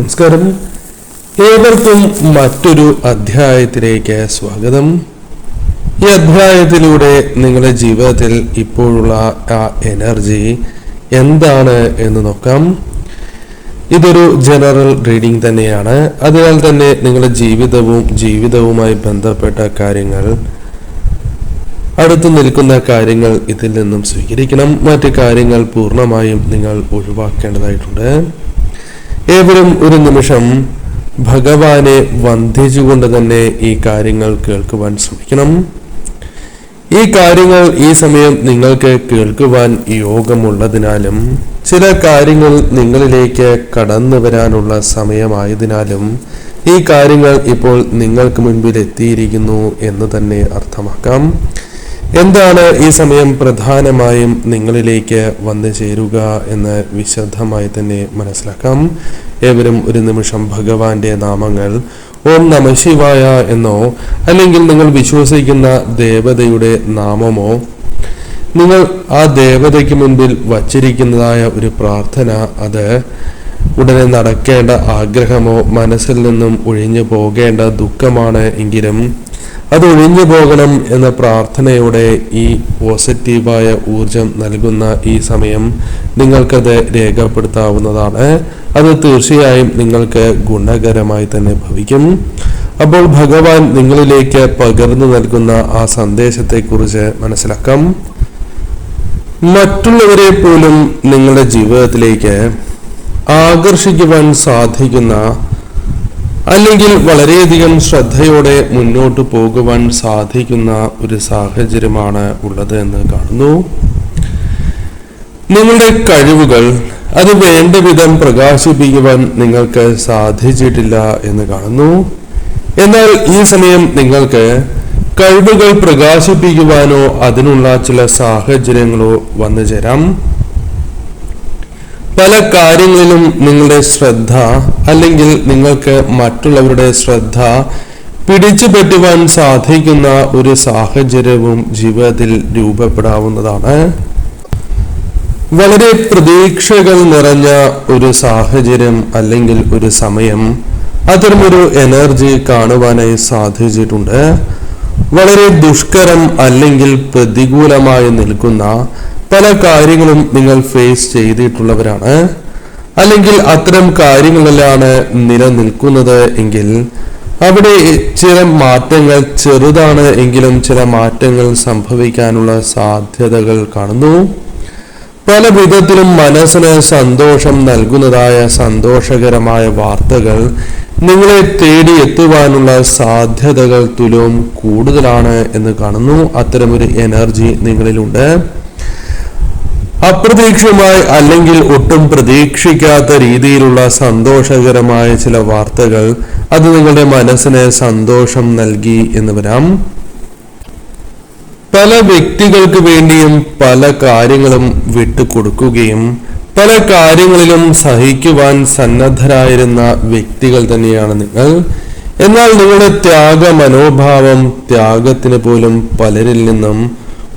നമസ്കാരം. ഏവർക്കും മറ്റൊരു അധ്യായത്തിലേക്ക് സ്വാഗതം. ഈ അധ്യായത്തിലൂടെ നിങ്ങളുടെ ജീവിതത്തിൽ ഇപ്പോഴുള്ള ആ എനർജി എന്താണ് എന്ന് നോക്കാം. ഇതൊരു ജനറൽ റീഡിംഗ് തന്നെയാണ്. അതിനാൽ തന്നെ നിങ്ങളുടെ ജീവിതവുമായി ബന്ധപ്പെട്ട കാര്യങ്ങൾ, അടുത്തു നിൽക്കുന്ന കാര്യങ്ങൾ ഇതിൽ നിന്നും സ്വീകരിക്കണം. മറ്റു കാര്യങ്ങൾ പൂർണ്ണമായും നിങ്ങൾ ഒഴിവാക്കേണ്ടതായിട്ടുണ്ട്. ഏവരും ഒരു നിമിഷം ഭഗവാനെ വന്ദിച്ചുകൊണ്ട് തന്നെ ഈ കാര്യങ്ങൾ കേൾക്കുവാൻ ശ്രമിക്കണം. ഈ കാര്യങ്ങൾ ഈ സമയം നിങ്ങൾക്ക് കേൾക്കുവാൻ യോഗമുള്ളതിനാലും ചില കാര്യങ്ങൾ നിങ്ങളിലേക്ക് കടന്നു വരാനുള്ള സമയമായതിനാലും ഈ കാര്യങ്ങൾ ഇപ്പോൾ നിങ്ങൾക്ക് മുൻപിൽ എത്തിയിരിക്കുന്നു എന്ന് തന്നെ അർത്ഥമാക്കാം. എന്താണ് ഈ സമയം പ്രധാനമായും നിങ്ങളിലേക്ക് വന്നു ചേരുക എന്ന് വിശദമായി തന്നെ മനസ്സിലാക്കാം. ഏവരും ഒരു നിമിഷം ഭഗവാന്റെ നാമങ്ങൾ ഓം നമഃ ശിവായ എന്നോ അല്ലെങ്കിൽ നിങ്ങൾ വിശ്വസിക്കുന്ന ദേവതയുടെ നാമമോ നിങ്ങൾ ആ ദേവതയ്ക്ക് മുൻപിൽ വച്ചിരിക്കുന്നതായ ഒരു പ്രാർത്ഥന, അത് ഉടനെ നടക്കേണ്ട ആഗ്രഹമോ മനസ്സിൽ നിന്നും ഒഴിഞ്ഞു പോകേണ്ട ദുഃഖമാണ് എങ്കിലും അത് ഒഴിഞ്ഞു പോകണം എന്ന പ്രാർത്ഥനയോടെ ഈ പോസിറ്റീവായ ഊർജം നൽകുന്ന ഈ സമയം നിങ്ങൾക്കത് രേഖപ്പെടുത്താവുന്നതാണ്. അത് തീർച്ചയായും നിങ്ങൾക്ക് ഗുണകരമായി തന്നെ ഭവിക്കും. അപ്പോൾ ഭഗവാൻ നിങ്ങളിലേക്ക് പകർന്നു നൽകുന്ന ആ സന്ദേശത്തെക്കുറിച്ച് മനസ്സിലാക്കാം. മറ്റുള്ളവരെ പോലും നിങ്ങളുടെ ജീവിതത്തിലേക്ക് ആകർഷിക്കുവാൻ സാധിക്കുന്ന അല്ലെങ്കിൽ വളരെയധികം ശ്രദ്ധയോടെ മുന്നോട്ട് പോകുവാൻ സാധിക്കുന്ന ഒരു സാഹചര്യമാണ് ഉള്ളത് എന്ന് കാണുന്നു. നിങ്ങളുടെ കഴിവുകൾ അത് വേണ്ട വിധം പ്രകാശിപ്പിക്കുവാൻ നിങ്ങൾക്ക് സാധിച്ചിട്ടില്ല എന്ന് കാണുന്നു. എന്നാൽ ഈ സമയം നിങ്ങൾക്ക് കഴിവുകൾ പ്രകാശിപ്പിക്കുവാനോ അതിനുള്ള ചില സാഹചര്യങ്ങളോ വന്നു ചേരാം. പല കാര്യങ്ങളിലും നിങ്ങളുടെ ശ്രദ്ധ അല്ലെങ്കിൽ നിങ്ങൾക്ക് മറ്റുള്ളവരുടെ ശ്രദ്ധ പിടിച്ചു പറ്റുവാൻ സാധിക്കുന്ന ഒരു സാഹചര്യവും ജീവിതത്തിൽ രൂപപ്പെടാവുന്നതാണ്. വളരെ പ്രതീക്ഷകൾ നിറഞ്ഞ ഒരു സാഹചര്യം അല്ലെങ്കിൽ ഒരു സമയം, അത്തരമൊരു എനർജി കാണുവാനായി സാധിച്ചിട്ടുണ്ട്. വളരെ ദുഷ്കരം അല്ലെങ്കിൽ പ്രതികൂലമായി നിൽക്കുന്ന പല കാര്യങ്ങളും നിങ്ങൾ ഫേസ് ചെയ്തിട്ടുള്ളവരാണ്. അല്ലെങ്കിൽ അത്തരം കാര്യങ്ങളിലാണ് നിലനിൽക്കുന്നത് എങ്കിൽ അവിടെ ചില മാറ്റങ്ങൾ, ചെറുതാണ് എങ്കിലും ചില മാറ്റങ്ങൾ സംഭവിക്കാനുള്ള സാധ്യതകൾ കാണുന്നു. പല വിധത്തിലും മനസ്സിന് സന്തോഷം നൽകുന്നതായ സന്തോഷകരമായ വാർത്തകൾ നിങ്ങളെ തേടി എത്തുവാനുള്ള സാധ്യതകൾ തുലവും കൂടുതലാണ് എന്ന് കാണുന്നു. അത്തരമൊരു എനർജി നിങ്ങളിലുണ്ട്. അപ്രതീക്ഷിതമായി അല്ലെങ്കിൽ ഒട്ടും പ്രതീക്ഷിക്കാത്ത രീതിയിലുള്ള സന്തോഷകരമായ ചില വാർത്തകൾ അത് നിങ്ങളുടെ മനസ്സിന് സന്തോഷം നൽകി എന്ന് വരാം. പല വ്യക്തികൾക്ക് വേണ്ടിയും പല കാര്യങ്ങളും വിട്ടുകൊടുക്കുകയും പല കാര്യങ്ങളിലും സഹിക്കുവാൻ സന്നദ്ധരായിരുന്ന വ്യക്തികൾ തന്നെയാണ് നിങ്ങൾ. എന്നാൽ നിങ്ങളുടെ ത്യാഗ മനോഭാവം, ത്യാഗത്തിന് പോലും പലരിൽ നിന്നും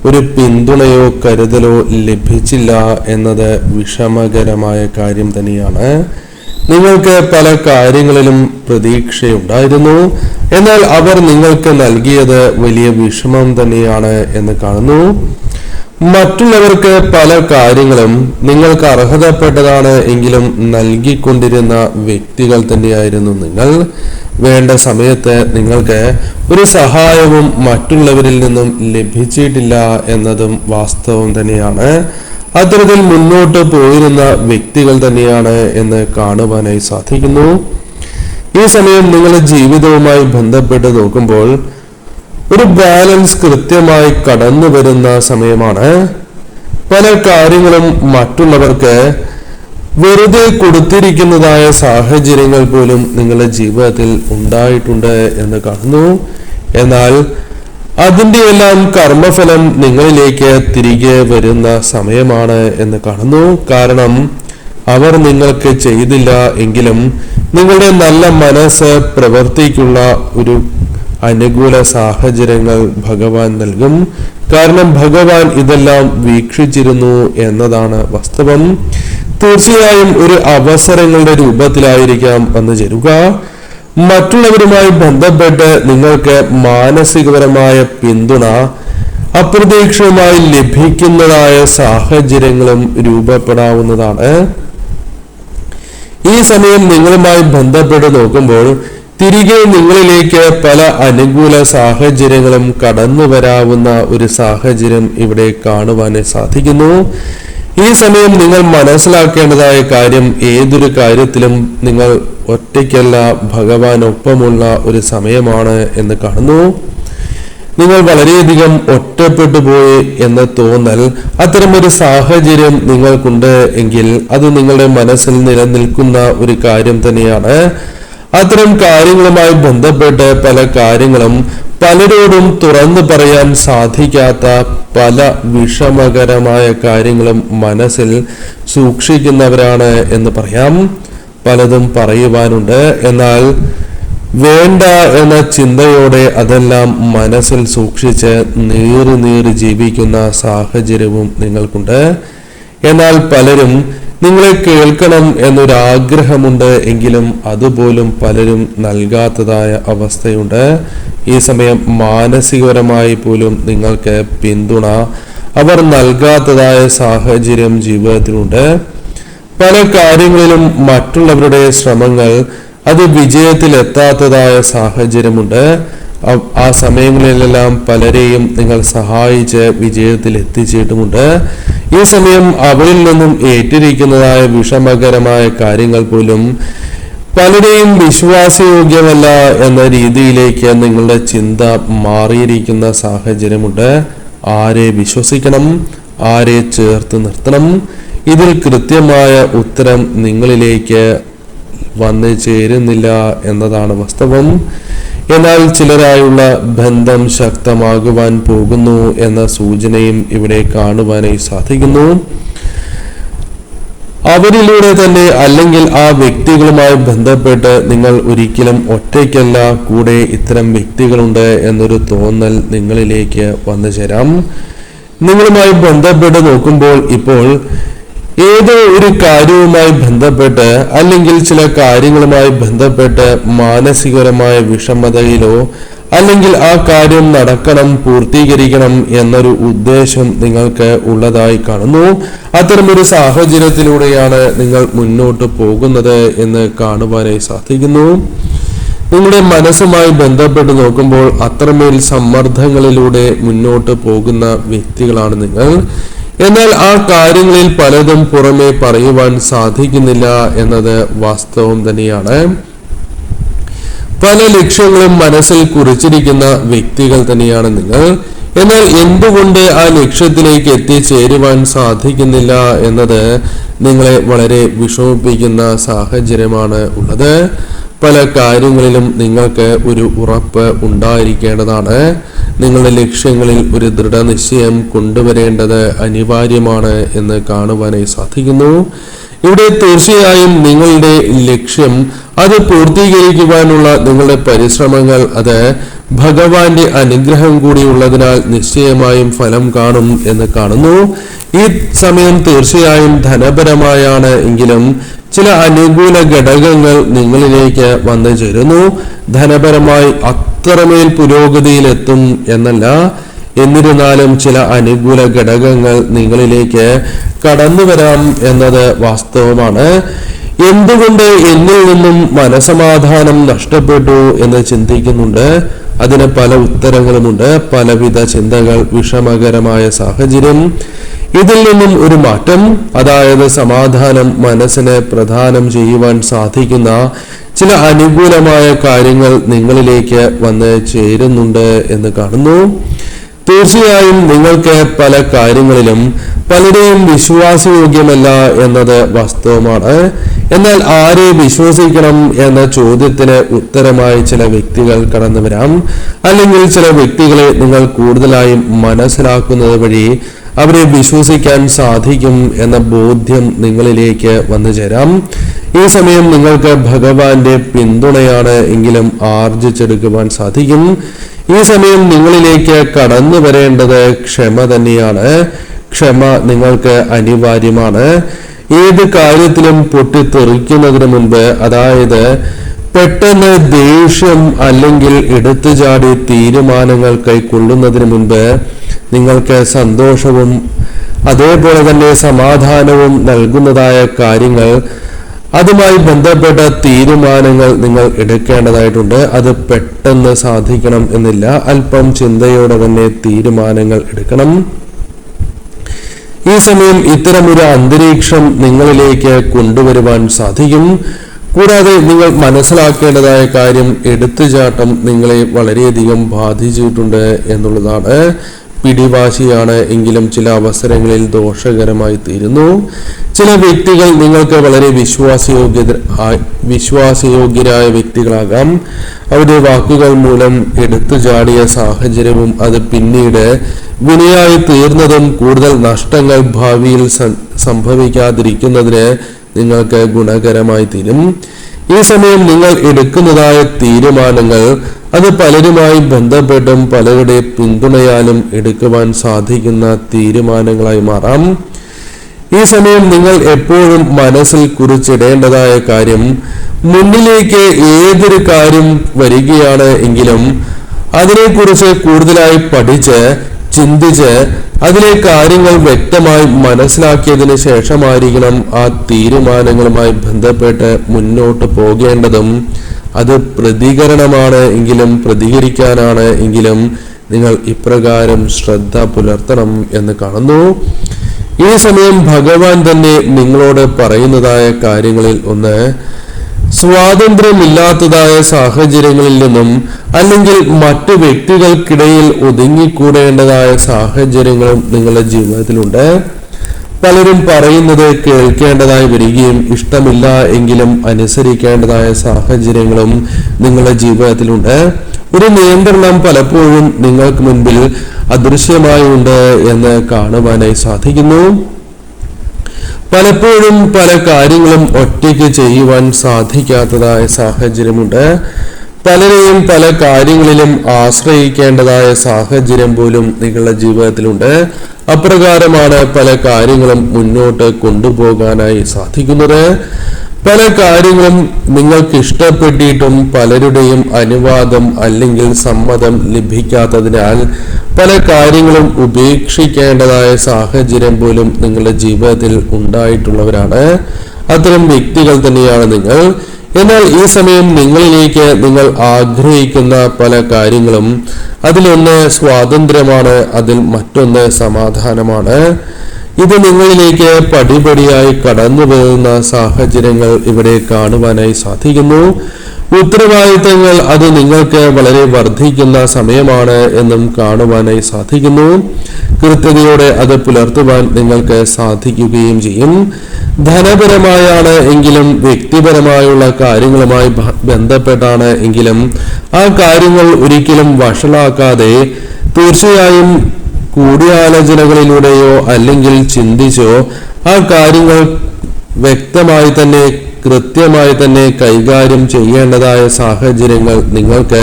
ഒരു പിന്തുണയോ കരുതലോ ലഭിച്ചില്ല എന്നത് വിഷമകരമായ കാര്യം തന്നെയാണ്. നിങ്ങൾക്ക് പല കാര്യങ്ങളിലും പ്രതീക്ഷയുണ്ടായിരുന്നു, എന്നാൽ അവർ നിങ്ങൾക്ക് നൽകിയത് വലിയ വിഷമം തന്നെയാണ് എന്ന് കാണുന്നു. മറ്റുള്ളവർക്ക് പല കാര്യങ്ങളും നിങ്ങൾക്ക് അർഹതപ്പെട്ടതാണ് എങ്കിലും നൽകിക്കൊണ്ടിരുന്ന വ്യക്തികൾ തന്നെയായിരുന്നു നിങ്ങൾ. വേണ്ട സമയത്ത് നിങ്ങൾക്ക് ഒരു സഹായവും മറ്റുള്ളവരിൽ നിന്നും ലഭിച്ചിട്ടില്ല എന്നതും വാസ്തവം തന്നെയാണ്. അത്തരത്തിൽ മുന്നോട്ട് പോയിരുന്ന വ്യക്തികൾ തന്നെയാണ് എന്ന് കാണുവാനായി സാധിക്കുന്നു. ഈ സമയം നിങ്ങളുടെ ജീവിതവുമായി ബന്ധപ്പെട്ട് നോക്കുമ്പോൾ ഒരു ബാലൻസ് കൃത്യമായി കടന്നു വരുന്ന സമയമാണ്. പല കാര്യങ്ങളും മറ്റുള്ളവർക്ക് വെറുതെ കൊടുത്തിരിക്കുന്നതായ സാഹചര്യങ്ങൾ പോലും നിങ്ങളുടെ ജീവിതത്തിൽ ഉണ്ടായിട്ടുണ്ട് എന്ന് കാണുന്നു. എന്നാൽ അതിൻ്റെ എല്ലാം കർമ്മഫലം നിങ്ങളിലേക്ക് തിരികെ വരുന്ന സമയമാണ് എന്ന് കാണുന്നു. കാരണം അവർ നിങ്ങൾക്ക് ചെയ്തില്ല എങ്കിലും നിങ്ങളുടെ നല്ല മനസ്സ്, പ്രവൃത്തിക്കുള്ള ഒരു അനുകൂല സാഹചര്യങ്ങൾ ഭഗവാൻ നൽകും. കാരണം ഭഗവാൻ ഇതെല്ലാം വീക്ഷിച്ചിരുന്നു എന്നതാണ് വാസ്തവം. തീർച്ചയായും ഒരു അവസരങ്ങളുടെ രൂപത്തിലായിരിക്കാം വന്നു ചേരുക. മറ്റുള്ളവരുമായി ബന്ധപ്പെട്ട് നിങ്ങൾക്ക് മാനസികപരമായ പിന്തുണ അപ്രതീക്ഷിതമായി ലഭിക്കുന്നതായ സാഹചര്യങ്ങളും രൂപപ്പെടാവുന്നതാണ്. ഈ സമയം നിങ്ങളുമായി ബന്ധപ്പെട്ട് നോക്കുമ്പോൾ തിരികെ നിങ്ങളിലേക്ക് പല അനുകൂല സാഹചര്യങ്ങളും കടന്നു വരാവുന്ന ഒരു സാഹചര്യം ഇവിടെ കാണുവാൻ സാധിക്കുന്നു. ഈ സമയം നിങ്ങൾ മനസ്സിലാക്കേണ്ടതായ കാര്യം, ഏതൊരു കാര്യത്തിലും നിങ്ങൾ ഒറ്റയ്ക്കല്ല, ഭഗവാനൊപ്പമുള്ള ഒരു സമയമാണ് എന്ന് കാണുന്നു. നിങ്ങൾ വളരെയധികം ഒറ്റപ്പെട്ടു പോയി എന്ന തോന്നൽ, അത്തരമൊരു സാഹചര്യം നിങ്ങൾക്കുണ്ട് എങ്കിൽ അത് നിങ്ങളുടെ മനസ്സിൽ നിലനിൽക്കുന്ന ഒരു കാര്യം തന്നെയാണ്. അത്തരം കാര്യങ്ങളുമായി ബന്ധപ്പെട്ട് പല കാര്യങ്ങളും പലരോടും തുറന്നു പറയാൻ സാധിക്കാത്ത പല വിഷമകരമായ കാര്യങ്ങളും മനസ്സിൽ സൂക്ഷിക്കുന്നവരാണ് എന്ന് പറയാം. പലതും പറയുവാനുണ്ട്, എന്നാൽ വേണ്ട എന്ന ചിന്തയോടെ അതെല്ലാം മനസ്സിൽ സൂക്ഷിച്ച് നീറി ജീവിക്കുന്ന സാഹചര്യവും നിങ്ങൾക്കുണ്ട്. എന്നാൽ പലരും നിങ്ങളെ കേൾക്കണം എന്നൊരാഗ്രഹമുണ്ട് എങ്കിലും അതുപോലും പലരും നൽകാത്തതായ അവസ്ഥയുണ്ട്. ഈ സമയം മാനസികപരമായി പോലും നിങ്ങൾക്ക് പിന്തുണ അവർ നൽകാത്തതായ സാഹചര്യം ജീവിതത്തിലുണ്ട്. പല കാര്യങ്ങളിലും മറ്റുള്ളവരുടെ ശ്രമങ്ങൾ അത് വിജയത്തിലെത്താത്തതായ സാഹചര്യമുണ്ട്. ആ സമയങ്ങളിലെല്ലാം പലരെയും നിങ്ങൾ സഹായിച്ച് വിജയത്തിൽ എത്തിച്ചിട്ടുമുണ്ട്. ഈ സമയം അവരിൽ നിന്നും ഏറ്റിരിക്കുന്നതായ വിഷമകരമായ കാര്യങ്ങൾ പോലും പലരെയും വിശ്വാസയോഗ്യമല്ല എന്ന രീതിയിലേക്ക് നിങ്ങളുടെ ചിന്ത മാറിയിരിക്കുന്ന സാഹചര്യമുണ്ട്. ആരെ വിശ്വസിക്കണം, ആരെ ചേർത്ത് നിർത്തണം, ഇതിൽ കൃത്യമായ ഉത്തരം നിങ്ങളിലേക്ക് വന്നു ചേരുന്നില്ല എന്നതാണ് വാസ്തവം. എന്നാൽ ചിലരായുള്ള ബന്ധം ശക്തമാകുവാൻ പോകുന്നു എന്ന സൂചനയും ഇവിടെ കാണുവാനായി സാധിക്കുന്നു. അവരിലൂടെ തന്നെ അല്ലെങ്കിൽ ആ വ്യക്തികളുമായി ബന്ധപ്പെട്ട് നിങ്ങൾ ഒരിക്കലും ഒറ്റയ്ക്കല്ല, കൂടെ ഇത്തരം വ്യക്തികളുണ്ട് എന്നൊരു തോന്നൽ നിങ്ങളിലേക്ക് വന്നു ചേരാം. നിങ്ങളുമായി ബന്ധപ്പെട്ട് നോക്കുമ്പോൾ ഇപ്പോൾ ഏതോ ഒരു കാര്യവുമായി ബന്ധപ്പെട്ട് അല്ലെങ്കിൽ ചില കാര്യങ്ങളുമായി ബന്ധപ്പെട്ട് മാനസികപരമായ വിഷമതയിലോ അല്ലെങ്കിൽ ആ കാര്യം നടക്കണം, പൂർത്തീകരിക്കണം എന്നൊരു ഉദ്ദേശം നിങ്ങൾക്ക് ഉള്ളതായി കാണുന്നു. അത്തരമൊരു സാഹചര്യത്തിലൂടെയാണ് നിങ്ങൾ മുന്നോട്ട് പോകുന്നത് എന്ന് കാണുവാനായി സാധിക്കുന്നു. നിങ്ങളുടെ മനസ്സുമായി ബന്ധപ്പെട്ട് നോക്കുമ്പോൾ അത്രമേൽ സമ്മർദ്ദങ്ങളിലൂടെ മുന്നോട്ട് പോകുന്ന വ്യക്തികളാണ് നിങ്ങൾ. എന്നാൽ ആ കാര്യങ്ങളിൽ പലതും പുറമെ പറയുവാൻ സാധിക്കുന്നില്ല എന്നത് വാസ്തവം തന്നെയാണ്. പല ലക്ഷ്യങ്ങളും മനസ്സിൽ കുറിച്ചിരിക്കുന്ന വ്യക്തികൾ തന്നെയാണ് നിങ്ങൾ. എന്നാൽ എന്തുകൊണ്ട് ആ ലക്ഷ്യത്തിലേക്ക് എത്തിച്ചേരുവാൻ സാധിക്കുന്നില്ല എന്നത് നിങ്ങളെ വളരെ വിഷമിപ്പിക്കുന്ന സാഹചര്യമാണ് ഉള്ളത്. പല കാര്യങ്ങളിലും നിങ്ങൾക്ക് ഒരു ഉറപ്പ് ഉണ്ടായിരിക്കേണ്ടതാണ്. നിങ്ങളുടെ ലക്ഷ്യങ്ങളിൽ ഒരു ദൃഢനിശ്ചയം കൊണ്ടുവരേണ്ടത് അനിവാര്യമാണ് എന്ന് കാണുവാനായി സാധിക്കുന്നു. ഇവിടെ തീർച്ചയായും നിങ്ങളുടെ ലക്ഷ്യം അത് പൂർത്തീകരിക്കുവാനുള്ള നിങ്ങളുടെ പരിശ്രമങ്ങൾ അത് ഭഗവാന്റെ അനുഗ്രഹം കൂടി ഉള്ളതിനാൽ നിശ്ചയമായും ഫലം കാണും എന്ന് കാണുന്നു. ഈ സമയം തീർച്ചയായും ധനപരമായാണ് എങ്കിലും ചില അനുകൂല ഘടകങ്ങൾ നിങ്ങളിലേക്ക് വന്നു ചേരുന്നു. ധനപരമായി അത്രമേൽ പുരോഗതിയിലെത്തും എന്നല്ല, എന്നിരുന്നാലും ചില അനുകൂല ഘടകങ്ങൾ നിങ്ങളിലേക്ക് കടന്നു വരാം എന്നത് വാസ്തവമാണ്. എന്തുകൊണ്ട് എന്നിൽ നിന്നും മനസമാധാനം നഷ്ടപ്പെട്ടു എന്ന് ചിന്തിക്കുന്നുണ്ട്. അതിന് പല ഉത്തരങ്ങളുമുണ്ട്, പലവിധ ചിന്തകൾ, വിഷമകരമായ സാഹചര്യം. ഇതിൽ നിന്നും ഒരു മാറ്റം, അതായത് സമാധാനം മനസ്സിനെ പ്രദാനം ചെയ്യുവാൻ സാധിക്കുന്ന ചില അനുകൂലമായ കാര്യങ്ങൾ നിങ്ങളിലേക്ക് വന്ന് ചേരുന്നുണ്ട് എന്ന് കാണുന്നു. തീർച്ചയായും നിങ്ങൾക്ക് പല കാര്യങ്ങളിലും പലരെയും വിശ്വാസയോഗ്യമല്ല എന്നത് വാസ്തവമാണ്. എന്നാൽ ആരെ വിശ്വസിക്കണം എന്ന ചോദ്യത്തിന് ഉത്തരമായി ചില വ്യക്തികൾ കടന്നു വരാം. അല്ലെങ്കിൽ ചില വ്യക്തികളെ നിങ്ങൾ കൂടുതലായും മനസ്സിലാക്കുന്നത് വഴി അവരെ വിശ്വസിക്കാൻ സാധിക്കും എന്ന ബോധ്യം നിങ്ങളിലേക്ക് വന്നു ചേരാം. ഈ സമയം നിങ്ങൾക്ക് ഭഗവാന്റെ പിന്തുണയാണ് എങ്കിലും ആർജിച്ചെടുക്കുവാൻ സാധിക്കും. ഈ സമയം നിങ്ങളിലേക്ക് കടന്നു വരേണ്ടത് ക്ഷമ തന്നെയാണ്. ക്ഷമ നിങ്ങൾക്ക് അനിവാര്യമാണ്. ഏത് കാര്യത്തിലും പൊട്ടിത്തെറിക്കുന്നതിന് മുൻപ്, അതായത് പെട്ടെന്ന് ദേഷ്യം അല്ലെങ്കിൽ എടുത്തുചാടി തീരുമാനങ്ങൾ കൈക്കൊള്ളുന്നതിന് മുൻപ് നിങ്ങൾക്ക് സന്തോഷവും അതേപോലെ തന്നെ സമാധാനവും നൽകുന്നതായ കാര്യങ്ങൾ, അതുമായി ബന്ധപ്പെട്ട തീരുമാനങ്ങൾ നിങ്ങൾ എടുക്കേണ്ടതായിട്ടുണ്ട്. അത് പെട്ടെന്ന് സാധിക്കണം എന്നില്ല, അല്പം ചിന്തയോടെ തന്നെ തീരുമാനങ്ങൾ എടുക്കണം. ഈ സമയം ഇത്തരമൊരു അന്തരീക്ഷം നിങ്ങളിലേക്ക് കൊണ്ടുവരുവാൻ സാധിക്കും. കൂടാതെ നിങ്ങൾ മനസ്സിലാക്കേണ്ടതായ കാര്യം, എടുത്തുചാട്ടം നിങ്ങളെ വളരെയധികം ബാധിച്ചിട്ടുണ്ട് എന്നുള്ളതാണ്. പിടിവാശിയാണ് എങ്കിലും ചില അവസരങ്ങളിൽ ദോഷകരമായി തീരുന്നു. ചില വ്യക്തികൾ നിങ്ങൾക്ക് വളരെ വിശ്വാസയോഗ്യരായ വ്യക്തികളാകാം. അവരുടെ വാക്കുകൾ മൂലം എടുത്തുചാടിയ സാഹചര്യവും അത് പിന്നീട് വിനയായി തീർന്നതും കൂടുതൽ നഷ്ടങ്ങൾ ഭാവിയിൽ സംഭവിക്കാതിരിക്കുന്നതിന് നിങ്ങൾക്ക് ഗുണകരമായി തീരും. ഈ സമയം നിങ്ങൾ എടുക്കുന്നതായ തീരുമാനങ്ങൾ അത് പലരുമായി ബന്ധപ്പെട്ടും പലരുടെ പിന്തുണയാലും എടുക്കുവാൻ സാധിക്കുന്ന തീരുമാനങ്ങളായി മാറാം. ഈ സമയം നിങ്ങൾ എപ്പോഴും മനസ്സിൽ കുറിച്ചിടേണ്ടതായ കാര്യം, മുന്നിലേക്ക് ഏതൊരു കാര്യം വരികയാണ് എങ്കിലും അതിനെക്കുറിച്ച് കൂടുതലായി പഠിച്ച് ചിന്തിച്ച് അതിലെ കാര്യങ്ങൾ വ്യക്തമായി മനസ്സിലാക്കിയതിന് ശേഷമായിരിക്കണം ആ തീരുമാനങ്ങളുമായി ബന്ധപ്പെട്ട് മുന്നോട്ട് പോകേണ്ടതും. അത് പ്രതികരണമാണ് എങ്കിലും, പ്രതികരിക്കാനാണ് എങ്കിലും നിങ്ങൾ ഇപ്രകാരം ശ്രദ്ധ പുലർത്തണം എന്ന് കാണുന്നു. ഈ സമയം ഭഗവാൻ തന്നെ നിങ്ങളോട് പറയുന്നതായ കാര്യങ്ങളിൽ ഒന്ന്, സ്വാതന്ത്ര്യമില്ലാത്തതായ സാഹചര്യങ്ങളിൽ നിന്നും അല്ലെങ്കിൽ മറ്റു വ്യക്തികൾക്കിടയിൽ ഒതുങ്ങിക്കൂടേണ്ടതായ സാഹചര്യങ്ങളും നിങ്ങളുടെ ജീവിതത്തിലുണ്ട്. പലരും പറയുന്നത് കേൾക്കേണ്ടതായി വരികയും ഇഷ്ടമില്ല എങ്കിലും അനുസരിക്കേണ്ടതായ സാഹചര്യങ്ങളും നിങ്ങളുടെ ജീവിതത്തിലുണ്ട്. ഒരു നിയന്ത്രണം പലപ്പോഴും നിങ്ങൾക്ക് മുൻപിൽ അദൃശ്യമായുണ്ട് എന്ന് കാണുവാനായി സാധിക്കുന്നു. പലപ്പോഴും പല കാര്യങ്ങളും ഒറ്റയ്ക്ക് ചെയ്യുവാൻ സാധിക്കാത്തതായ സാഹചര്യമുണ്ട്. പലരെയും പല കാര്യങ്ങളിലും ആശ്രയിക്കേണ്ടതായ സാഹചര്യം പോലും നിങ്ങളുടെ ജീവിതത്തിലുണ്ട്. അപ്രകാരമാണ് പല കാര്യങ്ങളും മുന്നോട്ട് കൊണ്ടുപോകാനായി സാധിക്കുന്നത്. പല കാര്യങ്ങളും നിങ്ങൾക്ക് ഇഷ്ടപ്പെട്ടിട്ടും പലരുടെയും അനുവാദം അല്ലെങ്കിൽ സമ്മതം ലഭിക്കാത്തതിനാൽ പല കാര്യങ്ങളും ഉപേക്ഷിക്കേണ്ടതായ സാഹചര്യം പോലും നിങ്ങളുടെ ജീവിതത്തിൽ ഉണ്ടായിട്ടുള്ളവരാണ്. അത്തരം വ്യക്തികൾ തന്നെയാണ് നിങ്ങൾ. എന്നാൽ ഈ സമയം നിങ്ങളിലേക്ക് നിങ്ങൾ ആഗ്രഹിക്കുന്ന പല കാര്യങ്ങളും, അതിലൊന്ന് സ്വാതന്ത്ര്യമാണ്, അതിൽ മറ്റൊന്ന് സമാധാനമാണ്. ഇത് നിങ്ങളിലേക്ക് പടിപടിയായി കടന്നു പോകുന്ന സാഹചര്യങ്ങൾ ഇവിടെ കാണുവാനായി സാധിക്കുന്നു. ഉത്തരവാദിത്തങ്ങൾ അത് നിങ്ങൾക്ക് വളരെ വർദ്ധിക്കുന്ന സമയമാണ് എന്നും കാണുവാനായി സാധിക്കുന്നു. കൃത്യതയോടെ അത് പുലർത്തുവാൻ നിങ്ങൾക്ക് സാധിക്കുകയും ചെയ്യും. ധനപരമായാണ് എങ്കിലും വ്യക്തിപരമായുള്ള കാര്യങ്ങളുമായി ബന്ധപ്പെട്ടാണ് എങ്കിലും ആ കാര്യങ്ങൾ ഒരിക്കലും വഷളാക്കാതെ തീർച്ചയായും കൂടിയാലോചനകളിലൂടെയോ അല്ലെങ്കിൽ ചിന്തിച്ചോ ആ കാര്യങ്ങൾ വ്യക്തമായി തന്നെ കൃത്യമായി തന്നെ കൈകാര്യം ചെയ്യേണ്ടതായ സാഹചര്യങ്ങൾ നിങ്ങൾക്ക്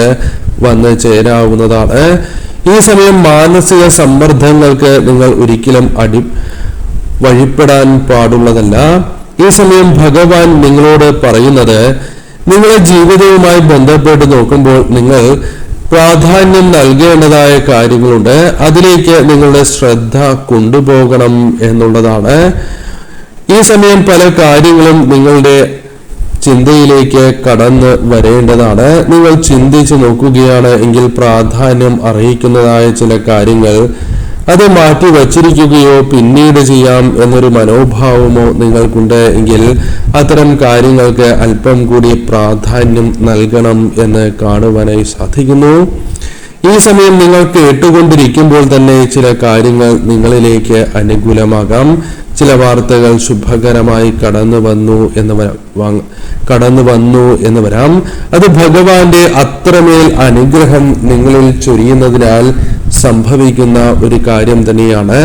വന്നു ചേരാവുന്നതാണ്. ഈ സമയം മാനസിക സമ്മർദ്ദങ്ങൾക്ക് നിങ്ങൾ ഒരിക്കലും വഴിപ്പെടാൻ പാടുള്ളതല്ല. ഈ സമയം ഭഗവാൻ നിങ്ങളോട് പറയുന്നത്, നിങ്ങളുടെ ജീവിതവുമായി ബന്ധപ്പെട്ട് നോക്കുമ്പോൾ നിങ്ങൾ പ്രാധാന്യം നൽകേണ്ടതായ കാര്യങ്ങളുണ്ട്. അതിലേക്ക് നിങ്ങളുടെ ശ്രദ്ധ കൊണ്ടുപോകണം എന്നുള്ളതാണ്. ഈ സമയം പല കാര്യങ്ങളും നിങ്ങളുടെ ചിന്തയിലേക്ക് കടന്ന് വരേണ്ടതാണ്. നിങ്ങൾ ചിന്തിച്ചു നോക്കുകയാണ് എങ്കിൽ പ്രാധാന്യം അർഹിക്കുന്നതായ ചില കാര്യങ്ങൾ അത് മാറ്റി വച്ചിരിക്കുകയോ പിന്നീട് ചെയ്യാം എന്നൊരു മനോഭാവമോ നിങ്ങൾക്കുണ്ട് എങ്കിൽ അത്തരം കാര്യങ്ങൾക്ക് അല്പം കൂടി പ്രാധാന്യം നൽകണം എന്ന് കാണുവാനായി സാധിക്കുന്നു. ഈ സമയം നിങ്ങൾ കേട്ടുകൊണ്ടിരിക്കുമ്പോൾ തന്നെ ചില കാര്യങ്ങൾ നിങ്ങളിലേക്ക് അനുകൂലമാകാം. ചില വാർത്തകൾ ശുഭകരമായി കടന്നു വന്നു എന്ന് വരാം. അത് ഭഗവാന്റെ അത്രമേൽ അനുഗ്രഹം നിങ്ങളിൽ ചൊരിയുന്നതിനാൽ സംഭവിക്കുന്ന ഒരു കാര്യം തന്നെയാണ്.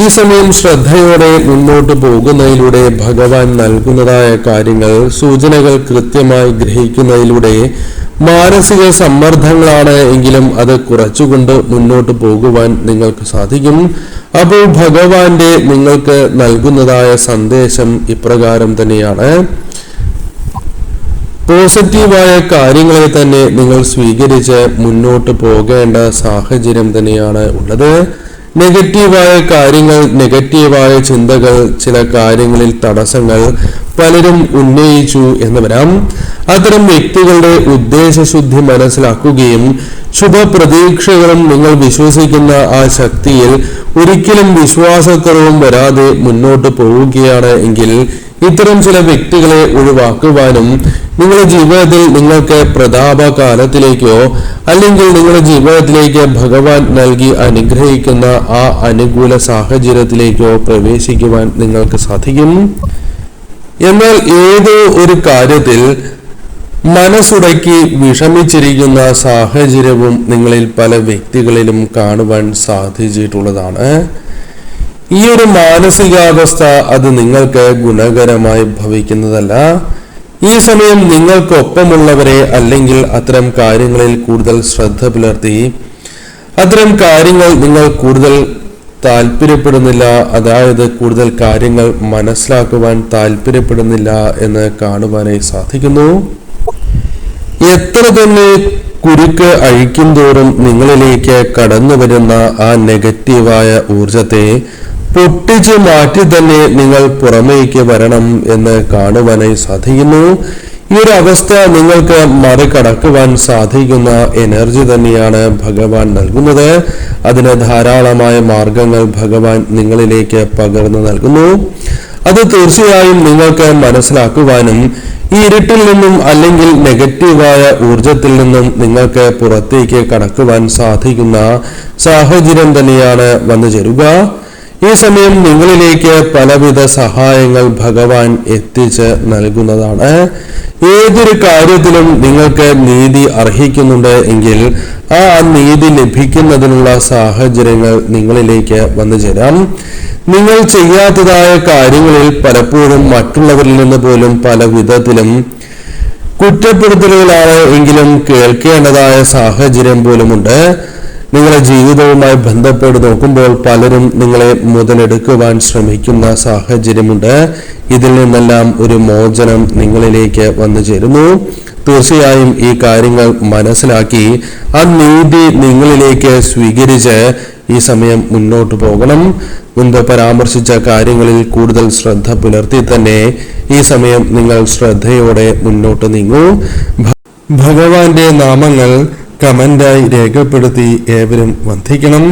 ഈ സമയം ശ്രദ്ധയോടെ മുന്നോട്ട് പോകുന്നതിലൂടെ ഭഗവാൻ നൽകുന്നതായ കാര്യങ്ങൾ, സൂചനകൾ കൃത്യമായി ഗ്രഹിക്കുന്നതിലൂടെ മാനസിക സമ്മർദ്ദങ്ങളാണ് എങ്കിലും അത് കുറച്ചുകൊണ്ട് മുന്നോട്ട് പോകുവാൻ നിങ്ങൾക്ക് സാധിക്കും. അപ്പോൾ ഭഗവാന്റെ നിങ്ങൾക്ക് നൽകുന്നതായ സന്ദേശം ഇപ്രകാരം തന്നെയാണ്. പോസിറ്റീവായ കാര്യങ്ങളെ തന്നെ നിങ്ങൾ സ്വീകരിച്ച് മുന്നോട്ട് പോകേണ്ട സാഹചര്യം തന്നെയാണ് ഉള്ളത്. നെഗറ്റീവായ കാര്യങ്ങൾ, നെഗറ്റീവായ ചിന്തകൾ, ചില കാര്യങ്ങളിൽ തടസ്സങ്ങൾ പലരും ഉന്നയിച്ചു എന്ന് വരാം. അത്തരം വ്യക്തികളുടെ ഉദ്ദേശശുദ്ധി മനസ്സിലാക്കുകയും ശുഭപ്രതീക്ഷകളും നിങ്ങൾ വിശ്വസിക്കുന്ന ആ ശക്തിയിൽ ഒരിക്കലും വിശ്വാസക്കുറവും വരാതെ മുന്നോട്ട് പോവുകയാണ് എങ്കിൽ ഇത്തരം ചില വ്യക്തികളെ ഒഴിവാക്കുവാനും നിങ്ങളുടെ ജീവിതത്തിൽ നിങ്ങൾക്ക് പ്രതാപകാലത്തിലേക്കോ അല്ലെങ്കിൽ നിങ്ങളുടെ ജീവിതത്തിലേക്ക് ഭഗവാൻ നൽകി അനുഗ്രഹിക്കുന്ന ആ അനുകൂല സാഹചര്യത്തിലേക്കോ പ്രവേശിക്കുവാൻ നിങ്ങൾക്ക് സാധിക്കും. എന്നാൽ ഏതോ ഒരു കാര്യത്തിൽ മനസ്സുടക്കി വിഷമിച്ചിരിക്കുന്ന സാഹചര്യവും നിങ്ങളിൽ പല വ്യക്തികളിലും കാണുവാൻ സാധിച്ചിട്ടുള്ളതാണ്. ഈ ഒരു മാനസികാവസ്ഥ അത് നിങ്ങൾക്ക് ഗുണകരമായി ഭവിക്കുന്നതല്ല. ഈ സമയം നിങ്ങൾക്കൊപ്പമുള്ളവരെ അല്ലെങ്കിൽ അത്തരം കാര്യങ്ങളിൽ കൂടുതൽ ശ്രദ്ധ പുലർത്തി അത്തരം കാര്യങ്ങൾ നിങ്ങൾ കൂടുതൽ താല്പര്യപ്പെടുന്നില്ല, അതായത് കൂടുതൽ കാര്യങ്ങൾ മനസ്സിലാക്കുവാൻ താല്പര്യപ്പെടുന്നില്ല എന്ന് കാണുവാനായി സാധിക്കുന്നു. എത്ര തന്നെ കുരുക്ക് അഴിക്കും തോറും നിങ്ങളിലേക്ക് കടന്നു വരുന്ന ആ നെഗറ്റീവായ ഊർജത്തെ പൊട്ടിച്ചു മാറ്റി തന്നെ നിങ്ങൾ പുറമേക്ക് വരണം എന്ന് കാണുവാനായി സാധിക്കുന്നു. ഈ ഒരു അവസ്ഥ നിങ്ങൾക്ക് മറികടക്കുവാൻ സാധിക്കുന്ന എനർജി തന്നെയാണ് ഭഗവാൻ നൽകുന്നത്. അതിന് ധാരാളമായ മാർഗങ്ങൾ ഭഗവാൻ നിങ്ങളിലേക്ക് പകർന്നു നൽകുന്നു. അത് തീർച്ചയായും നിങ്ങൾക്ക് മനസ്സിലാക്കുവാനും ഈ ഇരുട്ടിൽ നിന്നും അല്ലെങ്കിൽ നെഗറ്റീവായ ഊർജത്തിൽ നിന്നും നിങ്ങൾക്ക് പുറത്തേക്ക് കടക്കുവാൻ സാധിക്കുന്ന സാഹചര്യം തന്നെയാണ് വന്നു ചേരുക. ഈ സമയം നിങ്ങളിലേക്ക് പലവിധ സഹായങ്ങൾ ഭഗവാൻ എത്തിച്ച് നൽകുന്നതാണ്. ഏതൊരു കാര്യത്തിലും നിങ്ങൾക്ക് നീതി അർഹിക്കുന്നുണ്ട് എങ്കിൽ ആ നീതി ലഭിക്കുന്നതിനുള്ള സാഹചര്യങ്ങൾ നിങ്ങളിലേക്ക് വന്നു ചേരാം. നിങ്ങൾ ചെയ്യാത്തതായ കാര്യങ്ങളിൽ പലപ്പോഴും മറ്റുള്ളവരിൽ നിന്ന് പോലും പല വിധത്തിലും കുറ്റപ്പെടുത്തലുകളാണ് എങ്കിലും കേൾക്കേണ്ടതായ സാഹചര്യം പോലുമുണ്ട്. നിങ്ങളുടെ ജീവിതവുമായി ബന്ധപ്പെട്ട് നോക്കുമ്പോൾ പലരും നിങ്ങളെ മുതലെടുക്കുവാൻ ശ്രമിക്കുന്ന സാഹചര്യമുണ്ട്. ഇതിൽ നിന്നെല്ലാം ഒരു മോചനം നിങ്ങളിലേക്ക് വന്നു ചേരുന്നു. തീർച്ചയായും ഈ കാര്യങ്ങൾ മനസ്സിലാക്കി ആ നീതി നിങ്ങളിലേക്ക് സ്വീകരിച്ച് ഈ സമയം മുന്നോട്ട് പോകണം. മുൻപ് പരാമർശിച്ച കാര്യങ്ങളിൽ കൂടുതൽ ശ്രദ്ധ പുലർത്തി തന്നെ ഈ സമയം നിങ്ങൾ ശ്രദ്ധയോടെ മുന്നോട്ട് നീങ്ങൂ. ഭഗവാന്റെ നാമങ്ങൾ കമന്റായി രേഖപ്പെടുത്തി ഏവരും വന്ദിക്കണം.